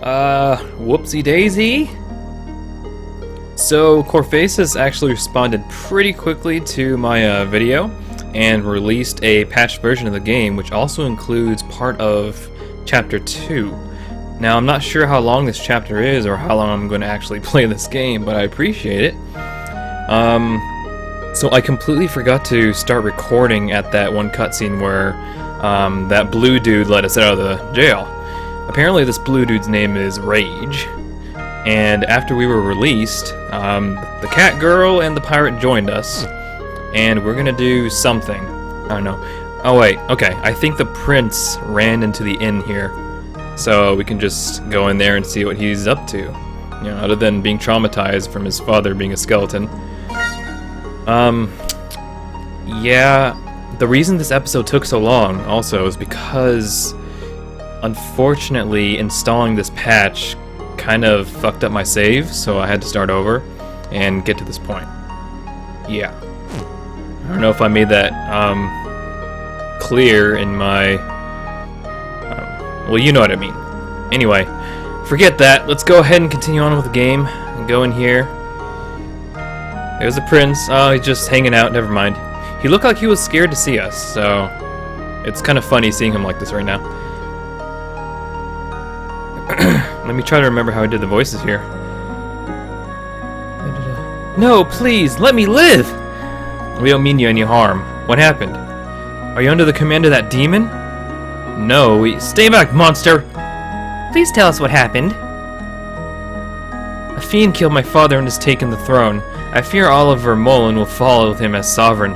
Whoopsie daisy. So, Corface actually responded pretty quickly to my video and released a patched version of the game, which also includes part of Chapter 2. Now, I'm not sure how long this chapter is or how long I'm going to actually play this game, but I appreciate it. So I completely forgot to start recording at that one cutscene where that blue dude let us out of the jail. Apparently this blue dude's name is Rage. And after we were released, the cat girl and the pirate joined us. And we're gonna do something. I don't know. Oh wait, okay. I think the prince ran into the inn here. So we can just go in there and see what he's up to. You know, other than being traumatized from his father being a skeleton. Yeah, the reason this episode took so long also is because, unfortunately, installing this patch kind of fucked up my save, so I had to start over and get to this point. Yeah. I don't know if I made that, clear in my... well, you know what I mean. Anyway, forget that. Let's go ahead and continue on with the game and go in here. There's the prince. Oh, he's just hanging out. Never mind. He looked like he was scared to see us, so it's kind of funny seeing him like this right now. Let me try to remember how I did the voices here. No, please, let me live! We don't mean you any harm. What happened? Are you under the command of that demon? No, stay back, monster! Please tell us what happened. A fiend killed my father and has taken the throne. I fear Oliver Mullen will follow with him as sovereign.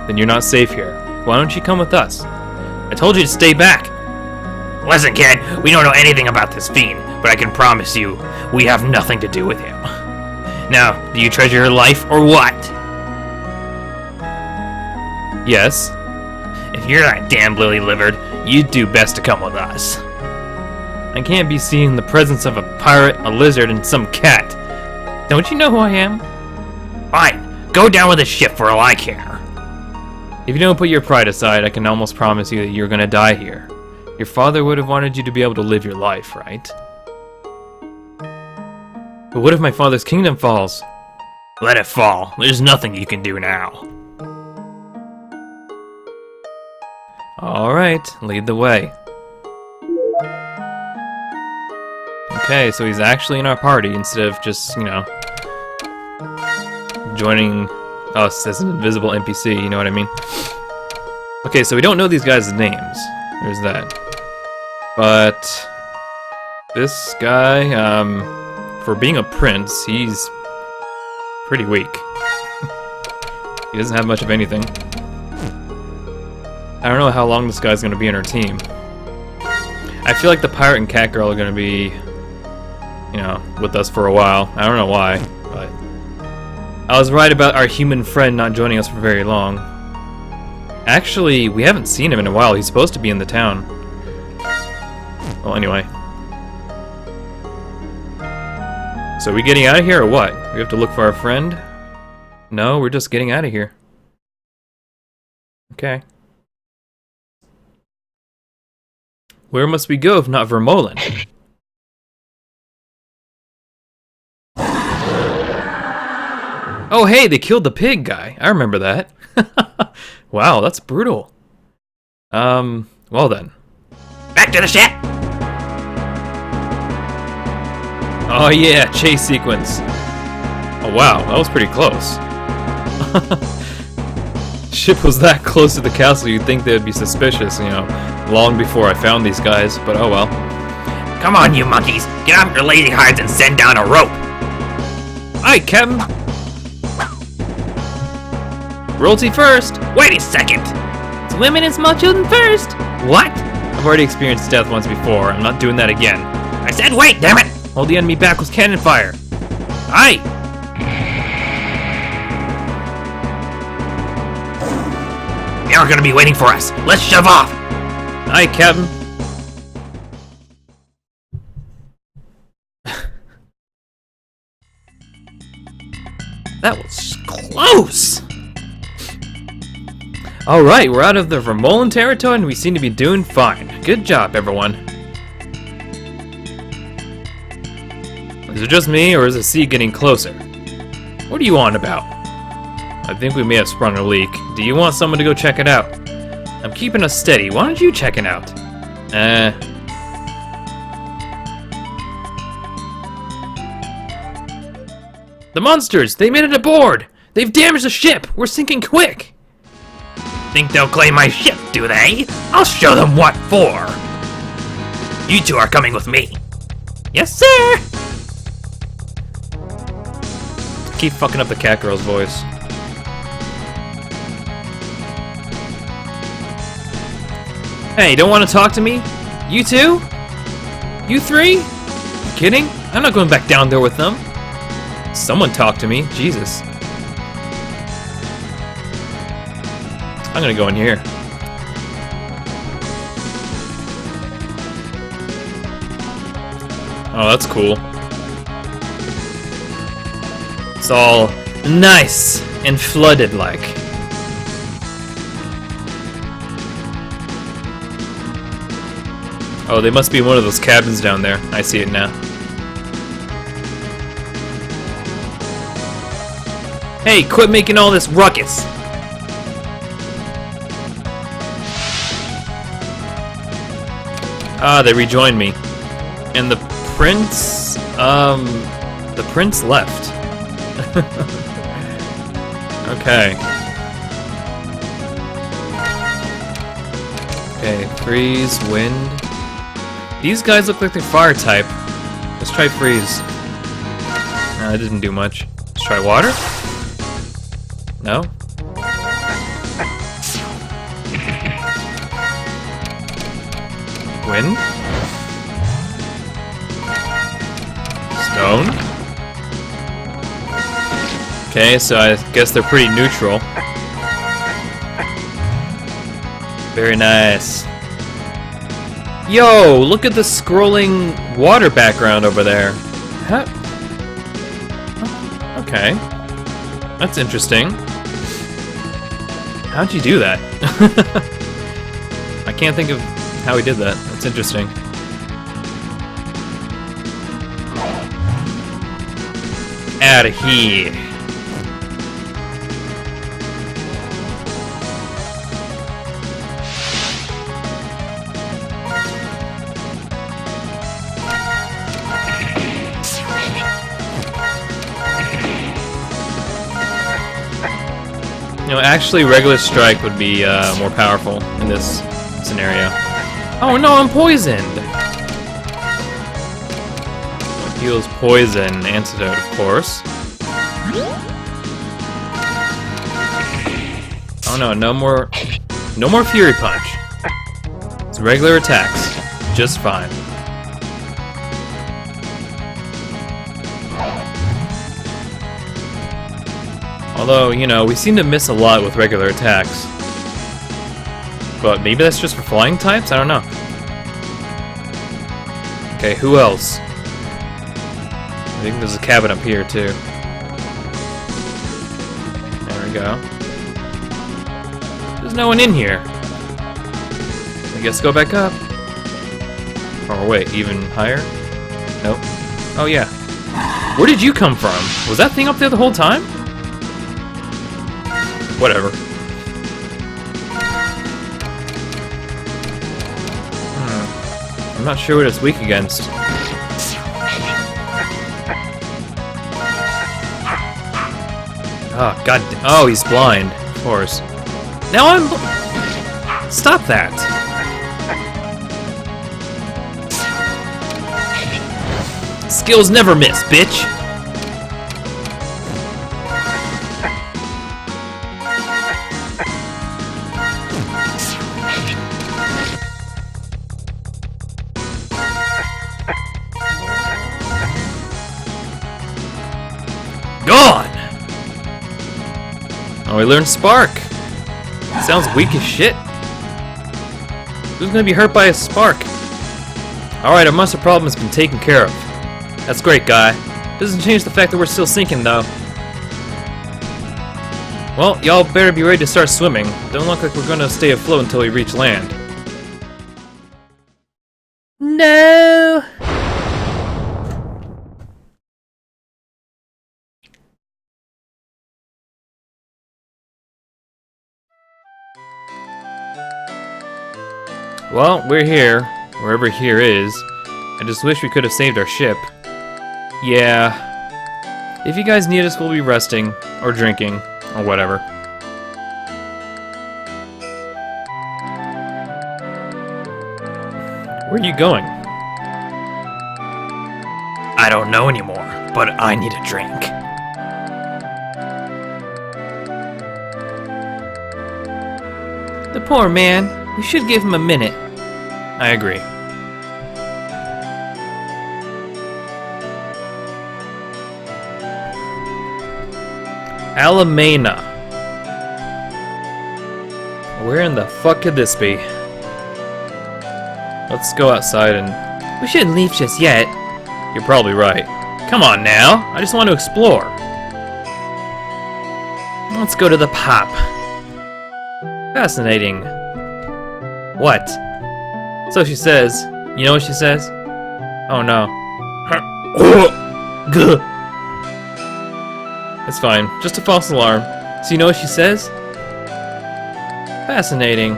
Then you're not safe here. Why don't you come with us? I told you to stay back! Listen, kid, we don't know anything about this fiend, but I can promise you, we have nothing to do with him. Now, do you treasure your life or what? Yes. If you're that damn lily-livered, you'd do best to come with us. I can't be seen in the presence of a pirate, a lizard, and some cat. Don't you know who I am? Fine, go down with the ship for all I care. If you don't put your pride aside, I can almost promise you that you're gonna die here. Your father would have wanted you to be able to live your life, right? But what if my father's kingdom falls? Let it fall. There's nothing you can do now. Alright, lead the way. Okay, so he's actually in our party instead of just, you know, joining us as an invisible NPC, you know what I mean? Okay, so we don't know these guys' names. There's that. But this guy, for being a prince, he's pretty weak. He doesn't have much of anything. I don't know how long this guy's gonna be in our team. I feel like the pirate and cat girl are gonna be, you know, with us for a while. I don't know why, but I was right about our human friend not joining us for very long. Actually, we haven't seen him in a while. He's supposed to be in the town. Well, anyway. So are we getting out of here or what? We have to look for our friend? No, we're just getting out of here. Okay. Where must we go if not Vermeulen? Oh hey, they killed the pig guy. I remember that. Wow, that's brutal. Well then. Back to the ship! Oh yeah, chase sequence. Oh wow, that was pretty close. Ship was that close to the castle, you'd think they'd be suspicious, you know, long before I found these guys, but oh well. Come on, you monkeys! Get off your lazy hides and send down a rope! Aye, Captain! Royalty first! Wait a second! It's women and small children first! What? I've already experienced death once before, I'm not doing that again. I said wait, damn it! Hold the enemy back with cannon fire! Aye! They aren't gonna be waiting for us. Let's shove off! Aye, Captain. That was close! Alright, we're out of the Vermeulen territory and we seem to be doing fine. Good job, everyone. Is it just me, or is the sea getting closer? What are you on about? I think we may have sprung a leak. Do you want someone to go check it out? I'm keeping us steady. Why don't you check it out? The monsters! They made it aboard! They've damaged the ship! We're sinking quick! Think they'll claim my ship, do they? I'll show them what for! You two are coming with me. Yes, sir! Keep fucking up the cat girl's voice. Hey, don't want to talk to me? You two? You three? You kidding? I'm not going back down there with them. Someone talk to me. Jesus. I'm gonna go in here. Oh, that's cool. It's all nice and flooded like. Oh, they must be in one of those cabins down there. I see it now. Hey, quit making all this ruckus! Ah, they rejoined me. And the prince... the prince left. Okay. Okay, freeze, wind. These guys look like they're fire type. Let's try freeze. No, that didn't do much. Let's try water. No? Wind? Stone? Okay, so I guess they're pretty neutral. Very nice. Yo, look at the scrolling water background over there. Huh? Okay. That's interesting. How'd you do that? I can't think of how he did that. That's interesting. Out of here. You know, actually, regular strike would be more powerful in this scenario. Oh no, I'm poisoned! Heals poison, antidote, of course. Oh no, no more Fury Punch. It's regular attacks, just fine. Although, you know, we seem to miss a lot with regular attacks. But maybe that's just for flying types? I don't know. Okay, who else? I think there's a cabin up here, too. There we go. There's no one in here. I guess go back up. Or wait, even higher? Nope. Oh, yeah. Where did you come from? Was that thing up there the whole time? Whatever. I'm not sure what it's weak against. Oh, god. Oh, he's blind. Of course. Now I'm... Stop that. Skills never miss, bitch. Gone! Oh, we learned Spark. Sounds weak as shit. Who's gonna be hurt by a spark? Alright, our monster problem has been taken care of. That's great, guy. Doesn't change the fact that we're still sinking, though. Well, y'all better be ready to start swimming. Don't look like we're gonna stay afloat until we reach land. No! Well, we're here, wherever here is. I just wish we could have saved our ship. Yeah. If you guys need us, we'll be resting, or drinking, or whatever. Where are you going? I don't know anymore, but I need a drink. The poor man. We should give him a minute. I agree. Alamena. Where in the fuck could this be? Let's go outside and... We shouldn't leave just yet. You're probably right. Come on now, I just want to explore. Let's go to the pub. Fascinating. What? So she says. You know what she says? Oh no. It's fine, just a false alarm. So you know what she says? Fascinating.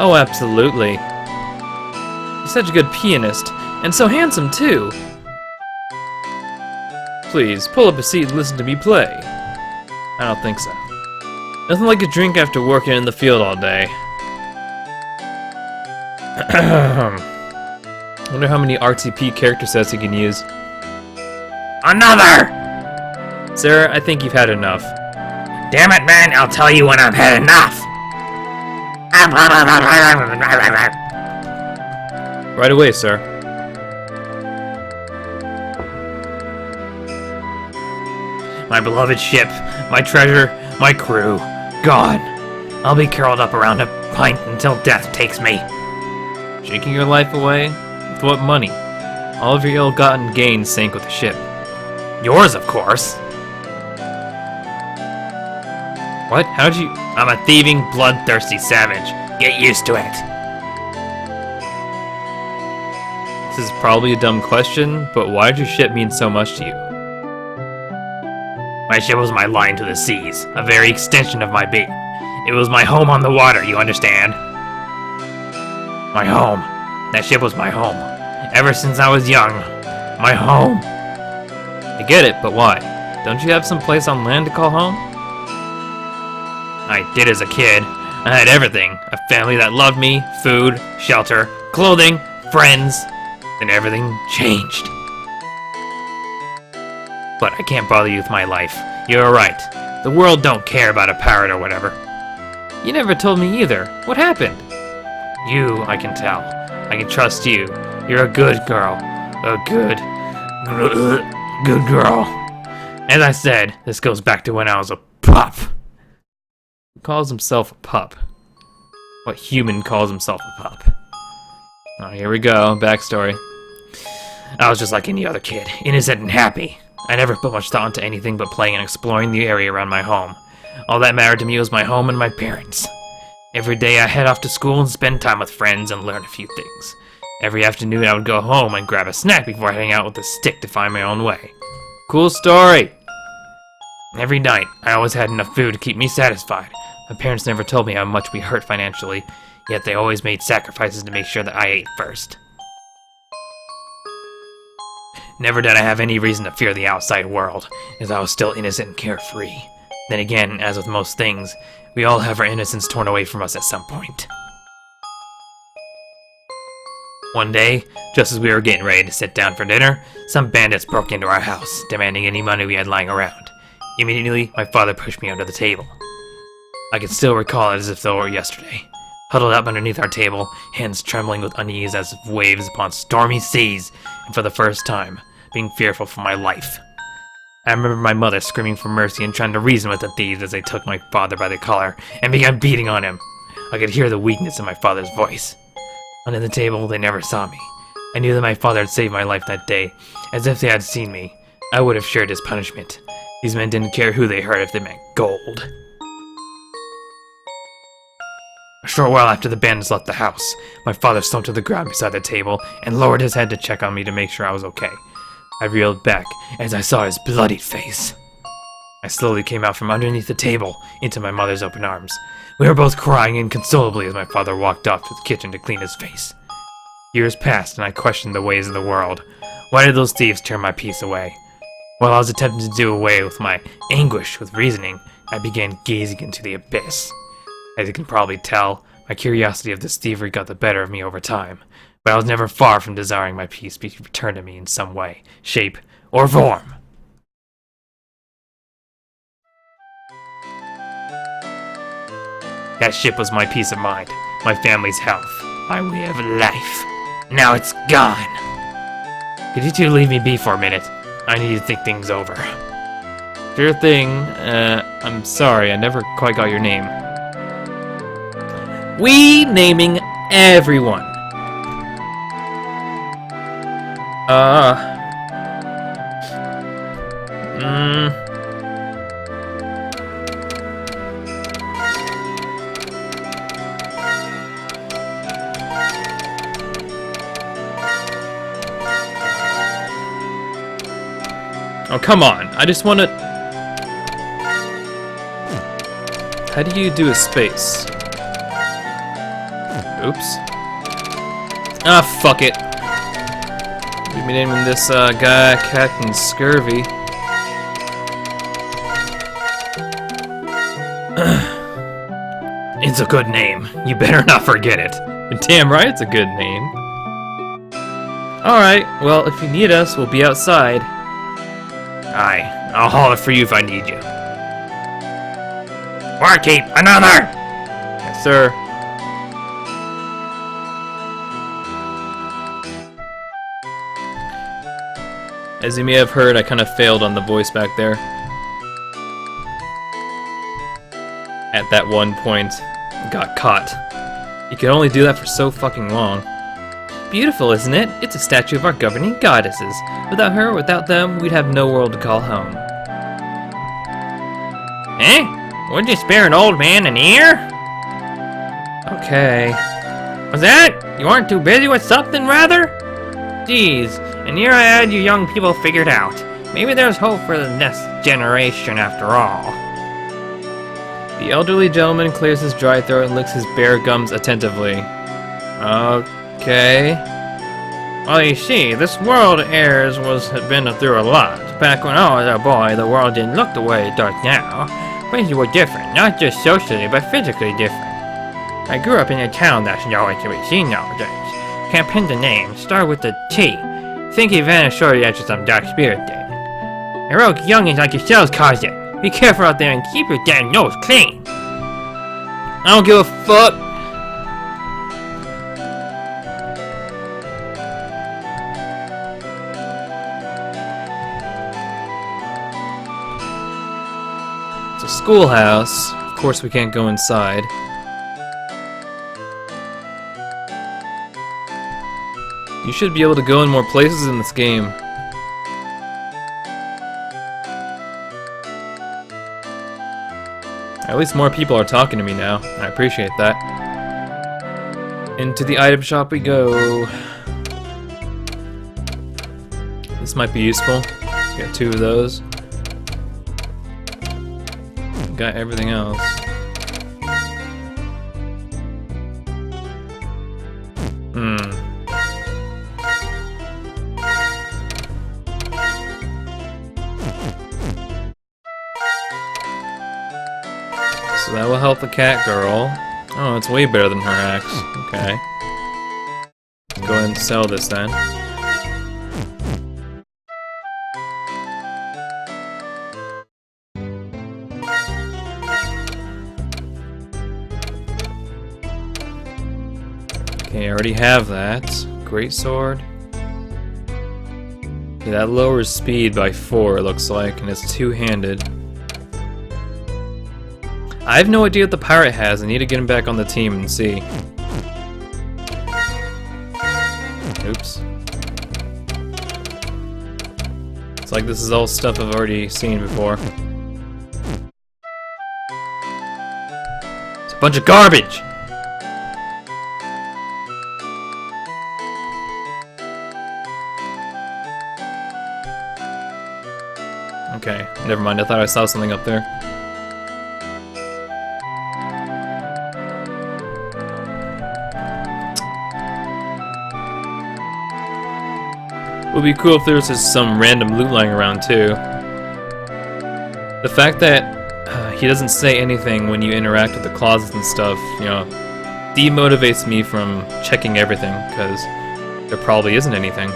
Oh, absolutely. You're such a good pianist, and so handsome too. Please, pull up a seat and listen to me play. I don't think so. Nothing like a drink after working in the field all day. Wonder how many RTP character sets he can use. Another! Sarah, I think you've had enough. Damn it, man, I'll tell you when I've had enough! Right away, sir. My beloved ship, my treasure, my crew, gone. I'll be curled up around a pint until death takes me. Shaking your life away? With what money? All of your ill-gotten gains sank with the ship. Yours, of course. What? How'd you... I'm a thieving, bloodthirsty savage. Get used to it. This is probably a dumb question, but why did your ship mean so much to you? My ship was my line to the seas, a very extension of my being. It was my home on the water, you understand? My home. That ship was my home. Ever since I was young. My home. I get it, but why? Don't you have some place on land to call home? I did as a kid. I had everything. A family that loved me, food, shelter, clothing, friends. Then everything changed. But I can't bother you with my life. You're right. The world don't care about a parrot or whatever. You never told me either. What happened? You, I can tell. I can trust you. You're a good girl. A good girl. As I said, this goes back to when I was a pup. Who calls himself a pup? What human calls himself a pup? Oh, here we go. Backstory. I was just like any other kid, innocent and happy. I never put much thought into anything but playing and exploring the area around my home. All that mattered to me was my home and my parents. Every day I head off to school and spend time with friends and learn a few things. Every afternoon I would go home and grab a snack before heading out with a stick to find my own way. Cool story! Every night, I always had enough food to keep me satisfied. My parents never told me how much we hurt financially, yet they always made sacrifices to make sure that I ate first. Never did I have any reason to fear the outside world, as I was still innocent and carefree. Then again, as with most things, we all have our innocence torn away from us at some point. One day, just as we were getting ready to sit down for dinner, some bandits broke into our house, demanding any money we had lying around. Immediately, my father pushed me under the table. I can still recall it as if it were yesterday. Huddled up underneath our table, hands trembling with unease as of waves upon stormy seas, and for the first time, being fearful for my life. I remember my mother screaming for mercy and trying to reason with the thieves as they took my father by the collar and began beating on him. I could hear the weakness in my father's voice. Under the table, they never saw me. I knew that my father had saved my life that day. As if they had seen me, I would have shared his punishment. These men didn't care who they hurt if they meant gold. A short while after the bandits left the house, my father slumped to the ground beside the table and lowered his head to check on me to make sure I was okay. I reeled back as I saw his bloodied face. I slowly came out from underneath the table into my mother's open arms. We were both crying inconsolably as my father walked off to the kitchen to clean his face. Years passed and I questioned the ways of the world. Why did those thieves turn my peace away? While I was attempting to do away with my anguish with reasoning, I began gazing into the abyss. As you can probably tell, my curiosity of this thievery got the better of me over time, but I was never far from desiring my peace be returned to me in some way, shape, or form. That ship was my peace of mind, my family's health, my way of life. Now it's gone. Could you two leave me be for a minute? I need to think things over. Sure thing. I'm sorry, I never quite got your name. We naming everyone. Oh, come on. I just want to... How do you do a space? Oops. Ah, fuck it. We'll be naming this guy Captain Scurvy. It's a good name. You better not forget it. You're damn right it's a good name. Alright, well, if you need us, we'll be outside. Aye, I'll holler for you if I need you. Barkeep, another! Yes, sir. As you may have heard, I kind of failed on the voice back there. At that one point, got caught. You can only do that for so fucking long. Beautiful, isn't it? It's a statue of our governing goddesses. Without her, without them, we'd have no world to call home. Eh? Would you spare an old man an ear? Okay. Was that? You aren't too busy with something, rather? Geez, and here I had you young people figured out. Maybe there's hope for the next generation after all. The elderly gentleman clears his dry throat and licks his bare gums attentively. Okay. Well, you see, this world of ours had been through a lot. Back when I was a boy, the world didn't look the way it does now. Things were different, not just socially, but physically different. I grew up in a town that's nowhere to be seen nowadays. Can't pin the name, start with the T. Think he vanished shortly after some dark spirit did. Heroic youngins like yourselves caused it. Be careful out there and keep your damn nose clean. I don't give a fuck. It's a schoolhouse. Of course we can't go inside. You should be able to go in more places in this game. At least more people are talking to me now. I appreciate that. Into the item shop we go. This might be useful. Got 2 of those. Got everything else. So that will help the cat girl. Oh, it's way better than her axe. Okay. Go ahead and sell this then. Okay, I already have that. Great sword. Okay, that lowers speed by 4, it looks like, and it's 2-handed. I have no idea what the pirate has. I need to get him back on the team and see. Oops. It's like this is all stuff I've already seen before. It's a bunch of garbage! Okay, never mind. I thought I saw something up there. It would be cool if there was just some random loot lying around too. The fact that he doesn't say anything when you interact with the closets and stuff, you know, demotivates me from checking everything, because there probably isn't anything.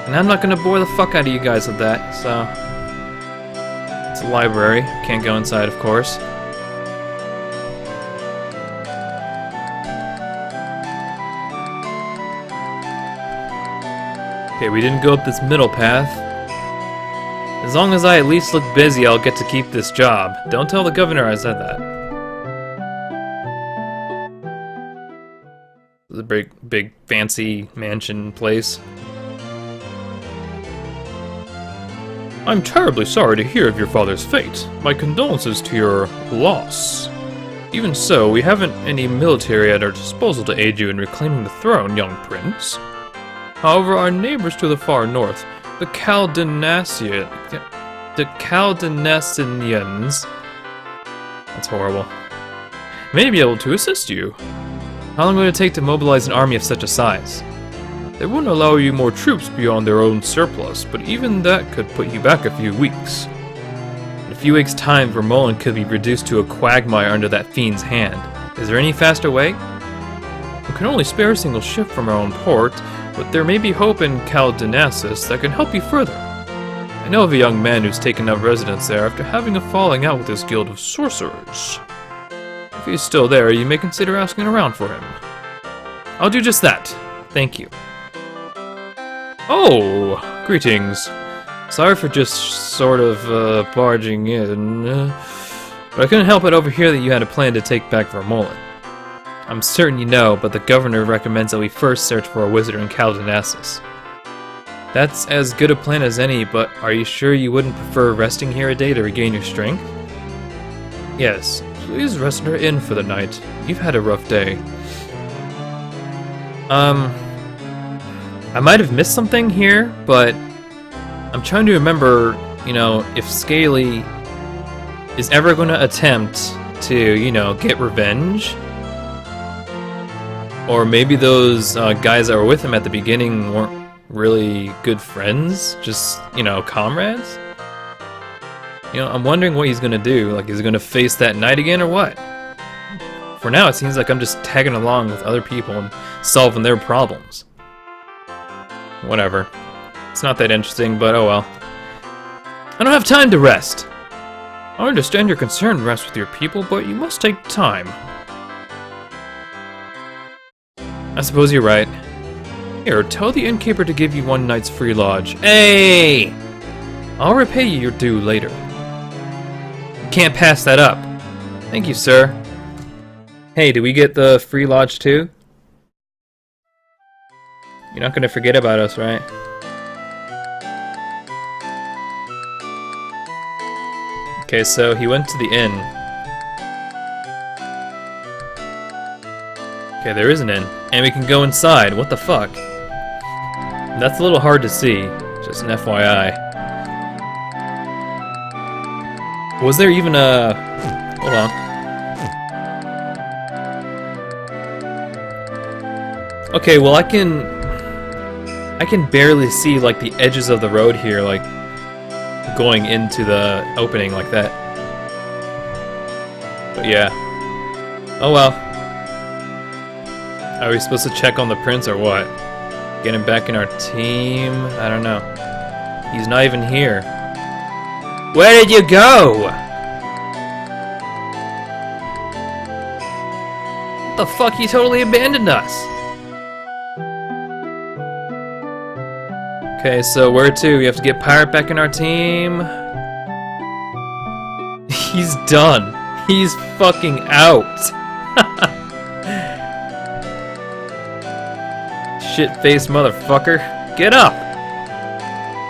And I'm not gonna bore the fuck out of you guys with that, so... It's a library. Can't go inside, of course. Okay, we didn't go up this middle path. As long as I at least look busy, I'll get to keep this job. Don't tell the governor I said that. It's a big, fancy mansion place. I'm terribly sorry to hear of your father's fate. My condolences to your loss. Even so, we haven't any military at our disposal to aid you in reclaiming the throne, young prince. However, our neighbors to the far north, the Caldinassians, that's horrible, may be able to assist you. How long would it take to mobilize an army of such a size? They wouldn't allow you more troops beyond their own surplus, but even that could put you back a few weeks. In a few weeks' time, Vermeulen could be reduced to a quagmire under that fiend's hand. Is there any faster way? We can only spare a single ship from our own port, but there may be hope in Caldinassus that can help you further. I know of a young man who's taken up residence there after having a falling out with his guild of sorcerers. If he's still there, you may consider asking around for him. I'll do just that. Thank you. Oh, greetings. Sorry for just sort of barging in, but I couldn't help but overhear that you had a plan to take back Vermeulen. I'm certain you know, but the governor recommends that we first search for a wizard in Caldinassus. That's as good a plan as any, but are you sure you wouldn't prefer resting here a day to regain your strength? Yes, please rest in her inn for the night. You've had a rough day. I might have missed something here, but I'm trying to remember, you know, if Scaly is ever going to attempt to, you know, get revenge. Or maybe those guys that were with him at the beginning weren't really good friends, just, you know, comrades? You know, I'm wondering what he's gonna do. Like, is he gonna face that knight again or what? For now, it seems like I'm just tagging along with other people and solving their problems. Whatever. It's not that interesting, but oh well. I don't have time to rest. I understand your concern rests with your people, but you must take time. I suppose you're right. Here, tell the innkeeper to give you one night's free lodge. Hey! I'll repay you your due later. You can't pass that up. Thank you, sir. Hey, do we get the free lodge too? You're not gonna forget about us, right? Okay, so he went to the inn. Okay, there is an inn. And we can go inside. What the fuck? That's a little hard to see. Just an FYI. Was there even a... Hold on. Okay, well I can barely see like the edges of the road here, like going into the opening like that. But yeah. Oh well. Are we supposed to check on the prince or what? Get him back in our team? I don't know. He's not even here. Where did you go? What the fuck? He totally abandoned us. Okay, so where to? We have to get Pirate back in our team. He's done. He's fucking out. Shit-faced motherfucker. Get up!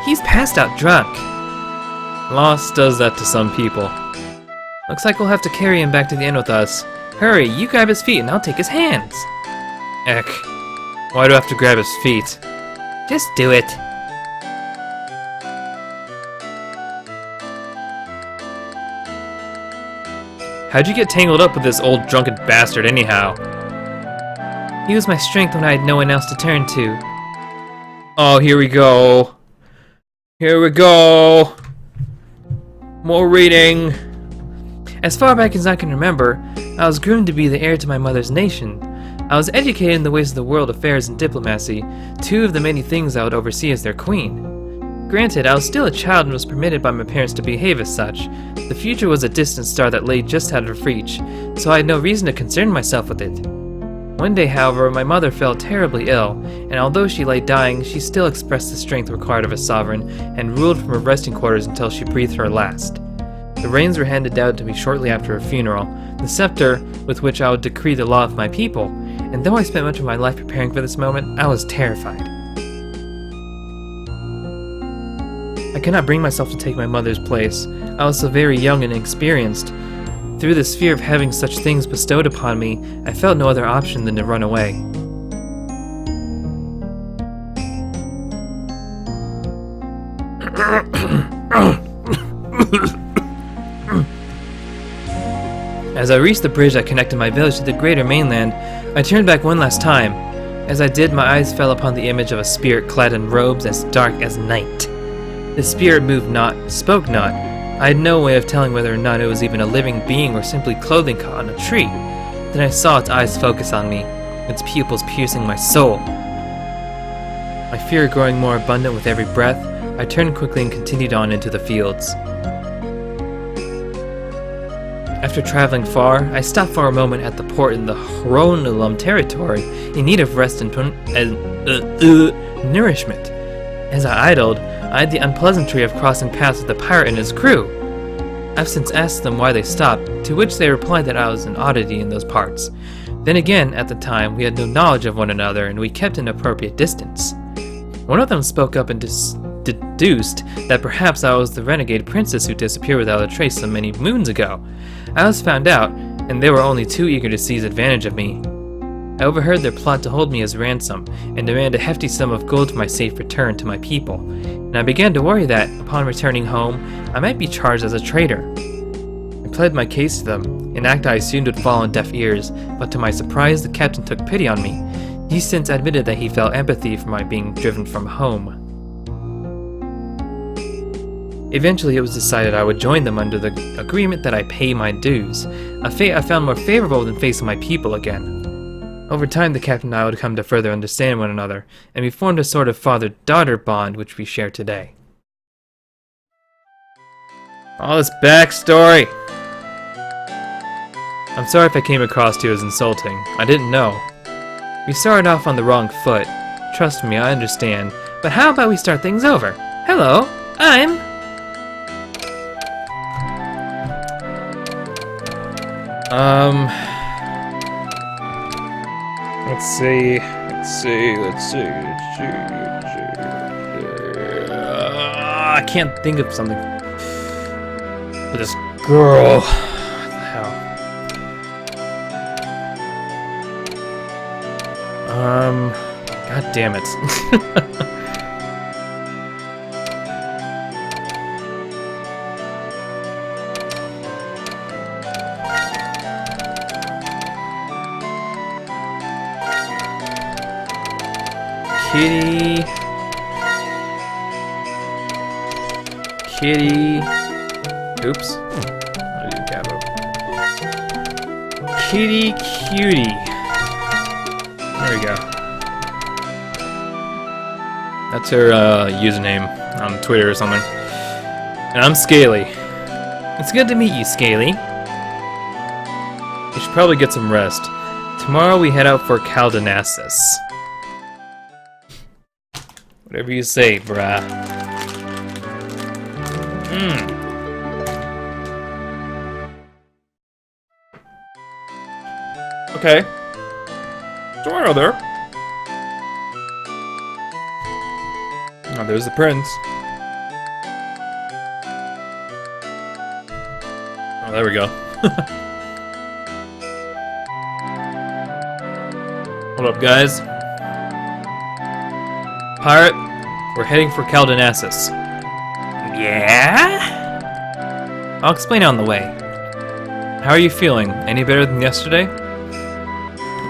He's passed out drunk. Loss does that to some people. Looks like we'll have to carry him back to the inn with us. Hurry, you grab his feet and I'll take his hands. Eck. Why do I have to grab his feet? Just do it. How'd you get tangled up with this old drunken bastard anyhow? He was my strength when I had no one else to turn to. Oh, here we go. Here we go. More reading. As far back as I can remember, I was groomed to be the heir to my mother's nation. I was educated in the ways of the world, affairs, and diplomacy, two of the many things I would oversee as their queen. Granted, I was still a child and was permitted by my parents to behave as such. The future was a distant star that lay just out of reach, so I had no reason to concern myself with it. One day, however, my mother fell terribly ill, and although she lay dying, she still expressed the strength required of a sovereign and ruled from her resting quarters until she breathed her last. The reins were handed down to me shortly after her funeral, the scepter with which I would decree the law of my people, and though I spent much of my life preparing for this moment, I was terrified. I could not bring myself to take my mother's place. I was so very young and inexperienced. Through this fear of having such things bestowed upon me, I felt no other option than to run away. As I reached the bridge that connected my village to the greater mainland, I turned back one last time. As I did, my eyes fell upon the image of a spirit clad in robes as dark as night. The spirit moved not, spoke not. I had no way of telling whether or not it was even a living being or simply clothing caught on a tree. Then I saw its eyes focus on me, its pupils piercing my soul. My fear growing more abundant with every breath, I turned quickly and continued on into the fields. After traveling far, I stopped for a moment at the port in the Hronulum territory, in need of rest and nourishment. As I idled, I had the unpleasantry of crossing paths with the pirate and his crew. I've since asked them why they stopped, to which they replied that I was an oddity in those parts. Then again, at the time, we had no knowledge of one another and we kept an appropriate distance. One of them spoke up and deduced that perhaps I was the renegade princess who disappeared without a trace so many moons ago. I was found out, and they were only too eager to seize advantage of me. I overheard their plot to hold me as ransom and demand a hefty sum of gold for my safe return to my people, and I began to worry that, upon returning home, I might be charged as a traitor. I pled my case to them, an act I assumed would fall on deaf ears, but to my surprise the captain took pity on me. He since admitted that he felt empathy for my being driven from home. Eventually it was decided I would join them under the agreement that I pay my dues, a fate I found more favorable than facing my people again. Over time, the captain and I would come to further understand one another, and we formed a sort of father-daughter bond which we share today. All this backstory. I'm sorry if I came across to you as insulting. I didn't know. We started off on the wrong foot. Trust me, I understand. But how about we start things over? Hello, I'm... Let's see. I can't think of something. But this girl. What the hell? God damn it. Kitty. Oops. I'll do Gabo. Kitty cutie. There we go. That's her username on Twitter or something. And I'm Scaly. It's good to meet you, Scaly. You should probably get some rest. Tomorrow we head out for Caldenassus. Whatever you say, brah. Okay. Tomorrow there. Oh, there's the prince. Oh, there we go. Hold up, guys. Pirate, we're heading for Caldenassus. Yeah? I'll explain on the way. How are you feeling? Any better than yesterday?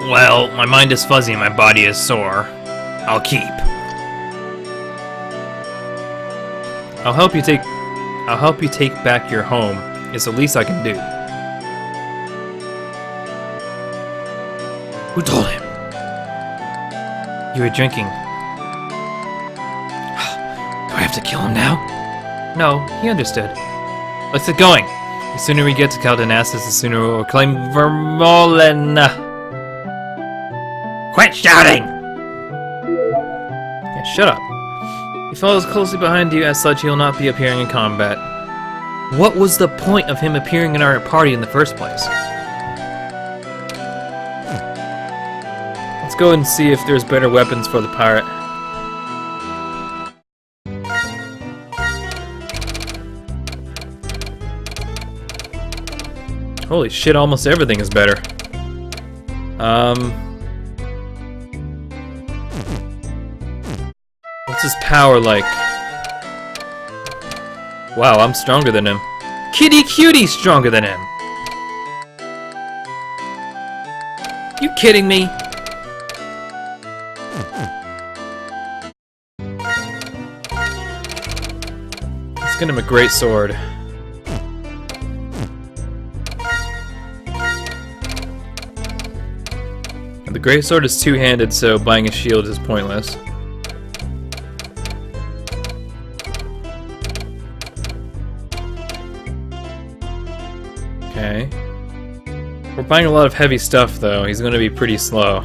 Well, my mind is fuzzy and my body is sore. I'll keep. I'll help you take back your home. It's the least I can do. Who told him? You were drinking. Do I have to kill him now? No, he understood. Let's get going. The sooner we get to Caldenassus, the sooner we'll claim Vermolen. Quit shouting! Yeah, shut up. He follows closely behind you, as such he'll not be appearing in combat. What was the point of him appearing in our party in the first place? Let's go and see if there's better weapons for the pirate. Holy shit, almost everything is better. What's his power like? Wow, I'm stronger than him. Kitty Cutie's stronger than him! You kidding me? Let's get him a great sword. The greatsword is two-handed, so buying a shield is pointless. Okay. We're buying a lot of heavy stuff, though. He's going to be pretty slow.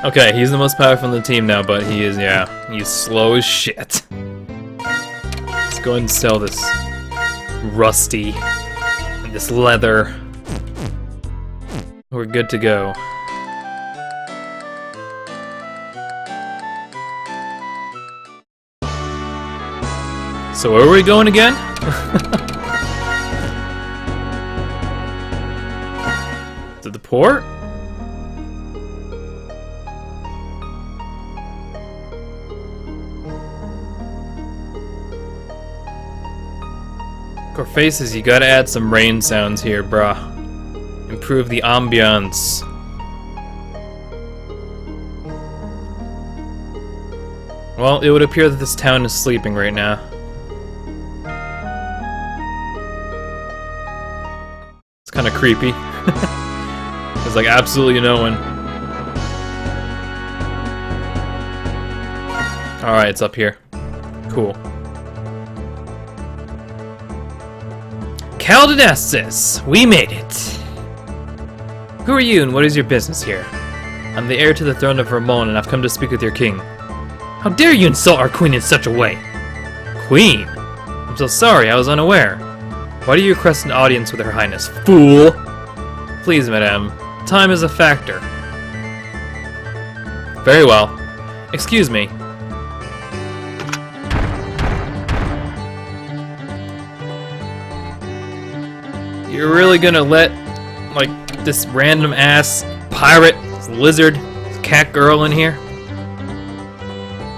Okay, he's the most powerful in the team now, but he is, yeah, he's slow as shit. Let's go and sell this rusty and this leather. We're good to go. So where are we going again? To the port? Faces, you gotta add some rain sounds here, bruh. Improve the ambiance. Well, it would appear that this town is sleeping right now. It's kind of creepy. There's like absolutely no one. Alright, it's up here. Cool. Caldenassus! We made it! Who are you and what is your business here? I'm the heir to the throne of Vermon and I've come to speak with your king. How dare you insult our queen in such a way? Queen? I'm so sorry, I was unaware. Why do you request an audience with her highness, fool? Please, madame, time is a factor. Very well. Excuse me. You're really gonna let, like, this random ass pirate, this lizard, this cat girl in here?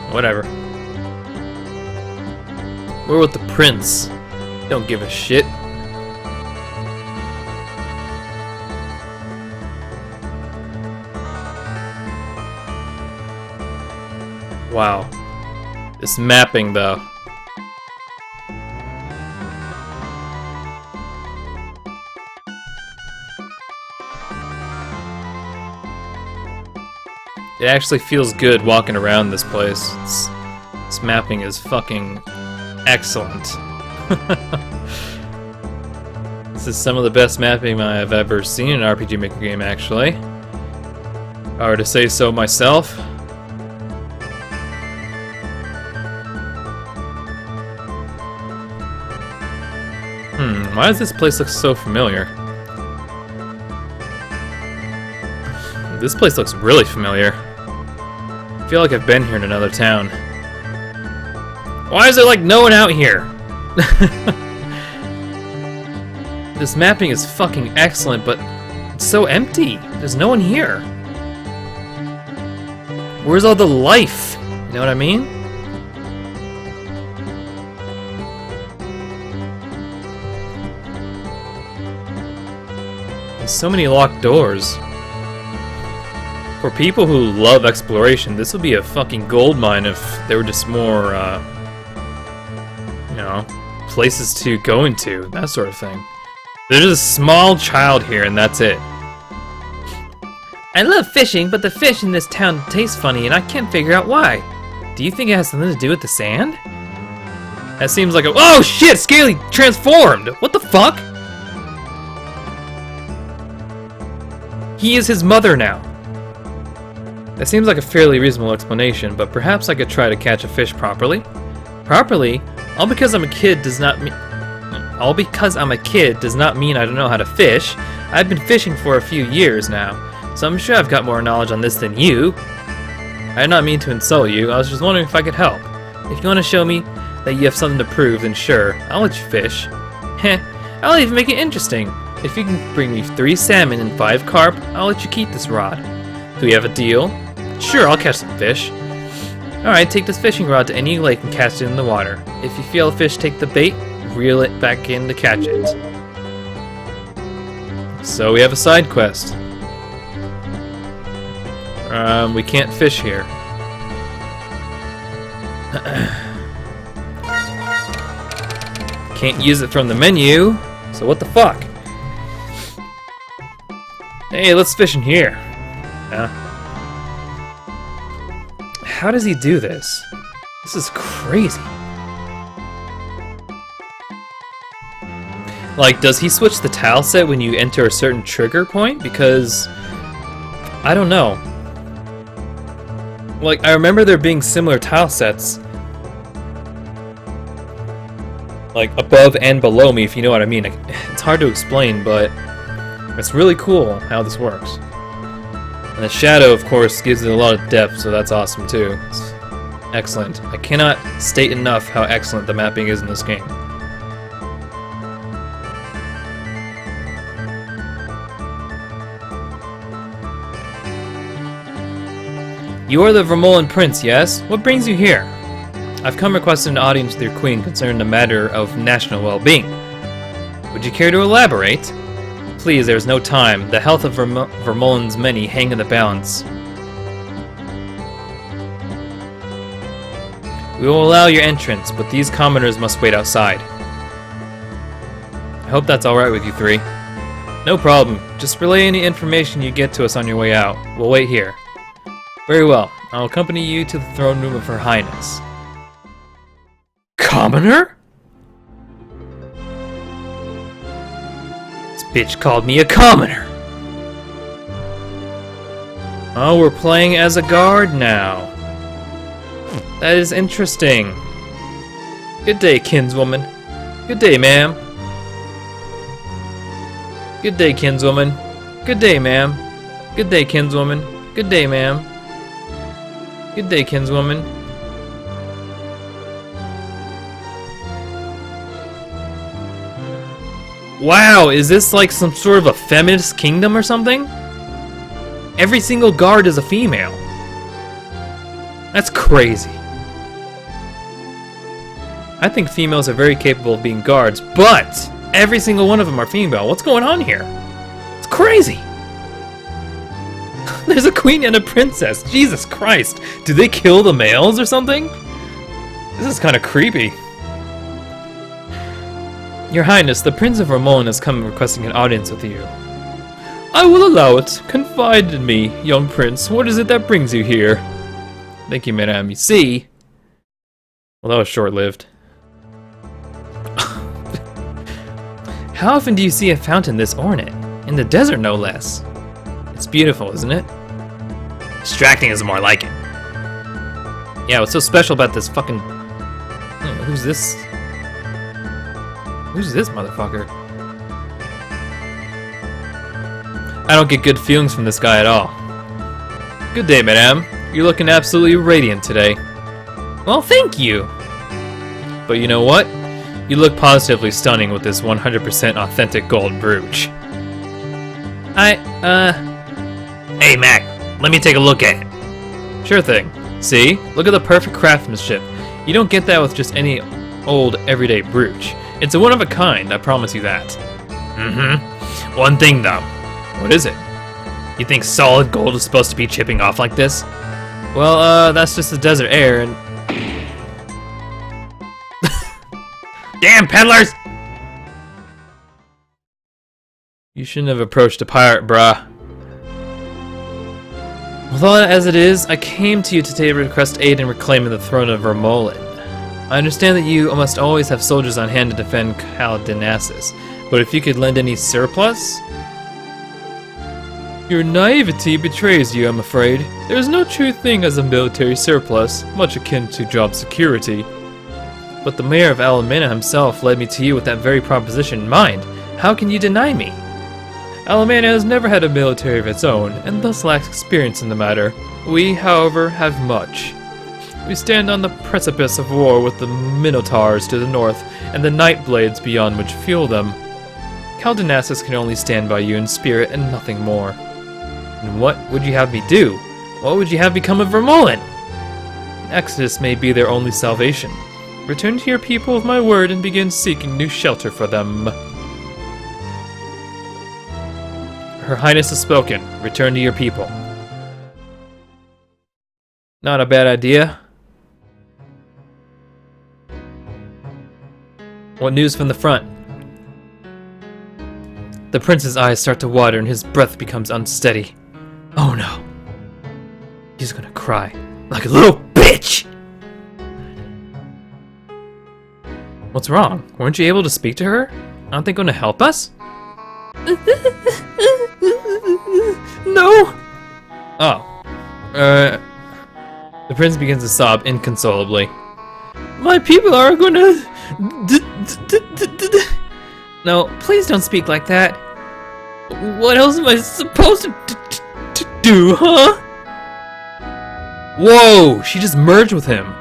Whatever. We're with the prince. Don't give a shit. Wow. This mapping, though. It actually feels good walking around this place. This mapping is fucking excellent. This is some of the best mapping I have ever seen in an RPG Maker game, actually. If I were to say so myself. Why does this place look so familiar? This place looks really familiar. I feel like I've been here in another town. Why is there like no one out here? This mapping is fucking excellent, but it's so empty. There's no one here. Where's all the life? You know what I mean? There's so many locked doors. For people who love exploration, this would be a fucking goldmine if there were just more, you know, places to go into, that sort of thing. There's a small child here, and that's it. I love fishing, but the fish in this town taste funny, and I can't figure out why. Do you think it has something to do with the sand? That seems like a— oh shit! Scaly transformed! What the fuck? He is his mother now. That seems like a fairly reasonable explanation, but perhaps I could try to catch a fish properly. Properly? All because I'm a kid does not mean I don't know how to fish. I've been fishing for a few years now, so I'm sure I've got more knowledge on this than you. I did not mean to insult you, I was just wondering if I could help. If you want to show me that you have something to prove, then sure, I'll let you fish. Heh, I'll even make it interesting. If you can bring me 3 salmon and 5 carp, I'll let you keep this rod. Do we have a deal? Sure, I'll catch some fish. Alright, take this fishing rod to any lake and cast it in the water. If you feel a fish take the bait, reel it back in to catch it. So we have a side quest. We can't fish here. Can't use it from the menu, so what the fuck? Hey, let's fish in here. How does he do this? This is crazy. Like, does he switch the tile set when you enter a certain trigger point? Because I don't know. Like, I remember there being similar tile sets, like above and below me, if you know what I mean. It's hard to explain, but it's really cool how this works. And the shadow, of course, gives it a lot of depth, so that's awesome too. It's excellent. I cannot state enough how excellent the mapping is in this game. You are the Vermolen Prince, yes? What brings you here? I've come requesting an audience with your queen concerning a matter of national well-being. Would you care to elaborate? Please, there's no time. The health of Vermolen's many hang in the balance. We will allow your entrance, but these commoners must wait outside. I hope that's alright with you 3. No problem. Just relay any information you get to us on your way out. We'll wait here. Very well. I'll accompany you to the throne room of Her Highness. Commoner? This bitch called me a commoner. Oh, we're playing as a guard now. That is interesting. Good day, kinswoman. Good day, ma'am. Good day, kinswoman. Good day, ma'am. Good day, kinswoman. Good day, ma'am. Good day, kinswoman. Wow, is this like some sort of a feminist kingdom or something? Every single guard is a female. That's crazy. I think females are very capable of being guards, but every single one of them are female. What's going on here? It's crazy. There's a queen and a princess. Jesus Christ. Do they kill the males or something? This is kind of creepy. Your Highness, the Prince of Vermolen has come requesting an audience with you. I will allow it. Confide in me, young prince. What is it that brings you here? Thank you, madame. You see? Well, that was short-lived. How often do you see a fountain this ornate? In the desert, no less. It's beautiful, isn't it? Distracting is more like it. Yeah, what's so special about this fucking... who's this? Who's this motherfucker? I don't get good feelings from this guy at all. Good day, madame. You're looking absolutely radiant today. Well, thank you. But you know what? You look positively stunning with this 100% authentic gold brooch. Hey, Mac, let me take a look at it. Sure thing. See? Look at the perfect craftsmanship. You don't get that with just any old, everyday brooch. It's a one of a kind, I promise you that. Mm-hmm. One thing, though. What is it? You think solid gold is supposed to be chipping off like this? Well, that's just the desert air, and... Damn peddlers! You shouldn't have approached a pirate, brah. With all that as it is, I came to you today to request aid in reclaiming the throne of Vermolin. I understand that you must always have soldiers on hand to defend Caldenassus, but if you could lend any surplus? Your naivety betrays you, I'm afraid. There is no true thing as a military surplus, much akin to job security. But the mayor of Alamena himself led me to you with that very proposition in mind. How can you deny me? Alamena has never had a military of its own, and thus lacks experience in the matter. We, however, have much. We stand on the precipice of war with the Minotaurs to the north, and the Nightblades beyond which fuel them. Caldenassus can only stand by you in spirit and nothing more. And what would you have me do? What would you have become of Vermolin? An exodus may be their only salvation. Return to your people with my word and begin seeking new shelter for them. Her Highness has spoken. Return to your people. Not a bad idea. What news from the front? The prince's eyes start to water and his breath becomes unsteady. Oh no. He's gonna cry. Like a little bitch! What's wrong? Weren't you able to speak to her? Aren't they gonna help us? No! Oh. The prince begins to sob inconsolably. My people are gonna... No, please don't speak like that. What else am I supposed to do, huh? Whoa! She just merged with him.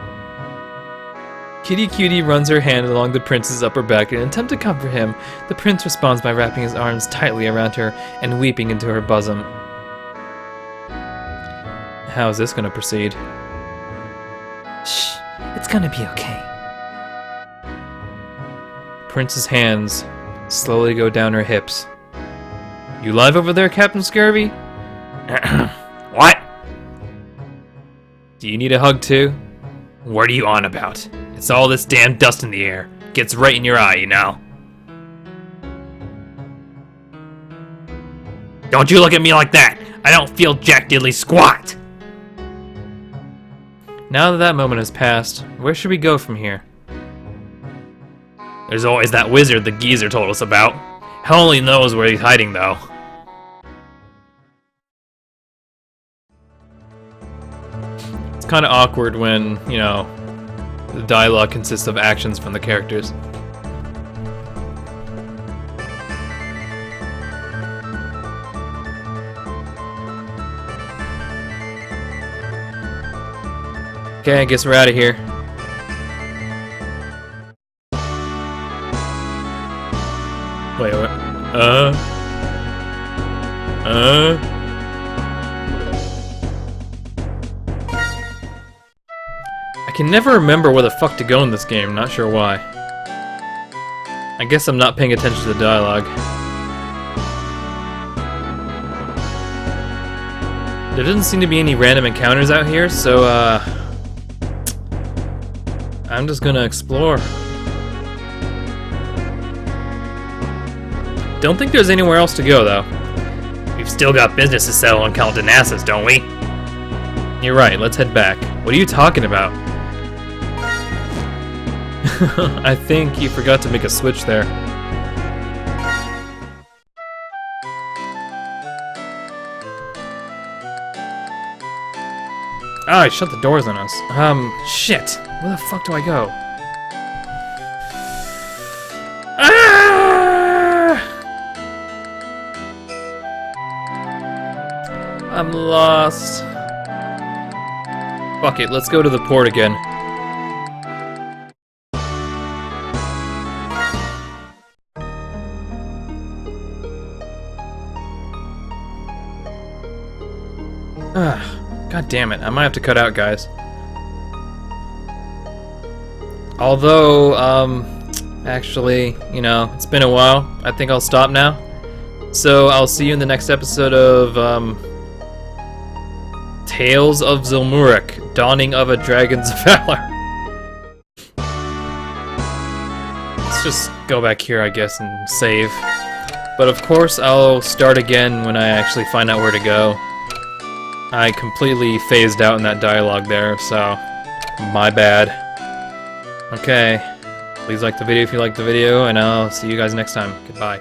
Kitty Cutie runs her hand along the prince's upper back in an attempt to comfort him. The prince responds by wrapping his arms tightly around her and weeping into her bosom. How is this going to proceed? Shh, it's gonna be okay. Prince's hands slowly go down her hips. You live over there, Captain Scurvy? What? Do you need a hug too? What are you on about? It's all this damn dust in the air. Gets right in your eye, you know. Don't you look at me like that! I don't feel jack diddly squat! Now that that moment has passed, where should we go from here? There's always that wizard the geezer told us about. Hell only knows where he's hiding, though. It's kind of awkward when, you know, the dialogue consists of actions from the characters. Okay, I guess we're out of here. Wait, what? I can never remember where the fuck to go in this game, not sure why. I guess I'm not paying attention to the dialogue. There doesn't seem to be any random encounters out here, so I'm just gonna explore. Don't think there's anywhere else to go, though. We've still got business to settle on Caldenassus, don't we? You're right, let's head back. What are you talking about? I think you forgot to make a switch there. Ah, I shut the doors on us. Shit. Where the fuck do I go? Ah! I'm lost. Fuck it, let's go to the port again. God damn it, I might have to cut out, guys. Although, actually, you know, it's been a while. I think I'll stop now. So I'll see you in the next episode of, Tales of Zilmurik, Dawning of a Dragon's Valor. Let's just go back here, I guess, and save. But of course, I'll start again when I actually find out where to go. I completely phased out in that dialogue there, so my bad. Okay, please like the video if you liked the video, and I'll see you guys next time. Goodbye.